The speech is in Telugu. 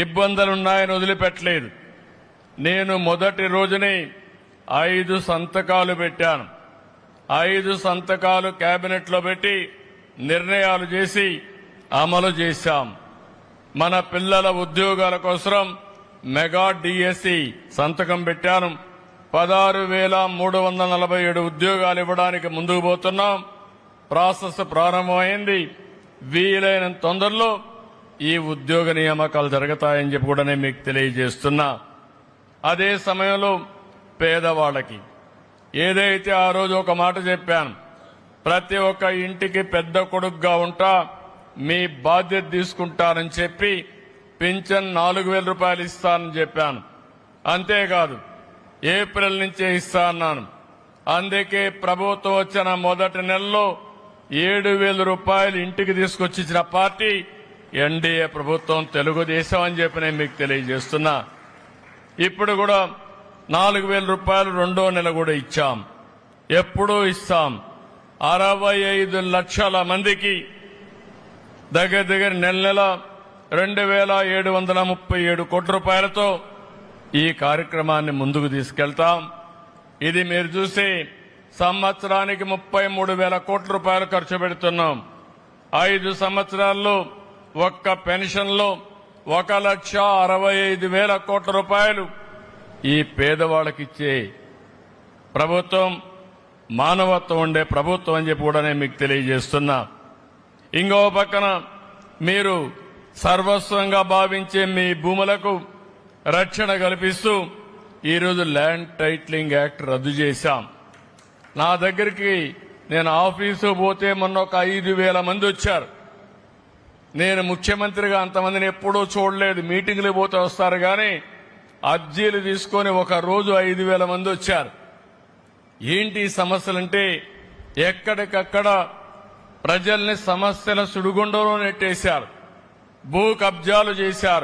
ఇబ్బందులున్నాయని వదిలిపెట్టలేదు. నేను మొదటి రోజునే 5 సంతకాలు పెట్టాను. 5 సంతకాలు కేబినెట్లో పెట్టి నిర్ణయాలు చేసి అమలు చేశాం. మన పిల్లల ఉద్యోగాల కోసం మెగా డిఎస్సి సంతకం పెట్టాను. 16,347 ఉద్యోగాలు ఇవ్వడానికి ముందుకు పోతున్నాం. ప్రాసెస్ ప్రారంభమైంది. వీలైనంత తొందరలో ఈ ఉద్యోగ నియామకాలు జరుగుతాయని చెప్పి కూడా నేను మీకు తెలియజేస్తున్నా. అదే సమయంలో పేదవాళ్ళకి ఏదైతే ఆ రోజు ఒక మాట చెప్పాను, ప్రతి ఒక్క ఇంటికి పెద్ద కొడుకుగా ఉంటా, మీ బాధ్యత తీసుకుంటానని చెప్పి పింఛన్ 4,000 రూపాయలు ఇస్తానని చెప్పాను. అంతేకాదు ఏప్రిల్ నుంచే ఇస్తా అన్నాను. అందుకే ప్రభుత్వం వచ్చిన మొదటి నెలలో 7,000 రూపాయలు ఇంటికి తీసుకొచ్చి ఇచ్చిన పార్టీ ఎన్డీఏ ప్రభుత్వం, తెలుగుదేశం అని చెప్పి నేను మీకు తెలియజేస్తున్నా. ఇప్పుడు కూడా 4,000 రూపాయలు రెండో నెల కూడా ఇచ్చాం. ఎప్పుడూ ఇస్తాం. 65 లక్షల మందికి దగ్గర నెల 2,737 కోట్ల రూపాయలతో ఈ కార్యక్రమాన్ని ముందుకు తీసుకెళ్తాం. ఇది మీరు చూసి సంవత్సరానికి 33,000 కోట్ల రూపాయలు ఖర్చు పెడుతున్నాం. 5 సంవత్సరాల్లో ఒక్క పెన్షన్లో 1,65,000 కోట్ల రూపాయలు ఈ పేదవాళ్ళకిచ్చే ప్రభుత్వం, మానవత్వం ఉండే ప్రభుత్వం అని చెప్పి కూడా నేను మీకు తెలియజేస్తున్నా. ఇంకో పక్కన మీరు సర్వస్వంగా భావించే మీ భూములకు రక్షణ కల్పిస్తూ ఈరోజు ల్యాండ్ టైటిలింగ్ యాక్ట్ రద్దు చేశాం. నా దగ్గరికి నేను ఆఫీసు పోతే మొన్న ఒక 5,000 మంది వచ్చారు. నేను ముఖ్యమంత్రిగా అంతమందిని ఎప్పుడూ చూడలేదు. మీటింగ్లు పోతే వస్తారు కానీ అర్జీలు తీసుకొని ఒక రోజు 5,000 మంది వచ్చారు. ఏంటి సమస్యలంటే ఎక్కడికక్కడ ప్రజల్ని సమస్యల సుడిగుండంలో నెట్టేశారు, భూ కబ్జాలు చేశారు.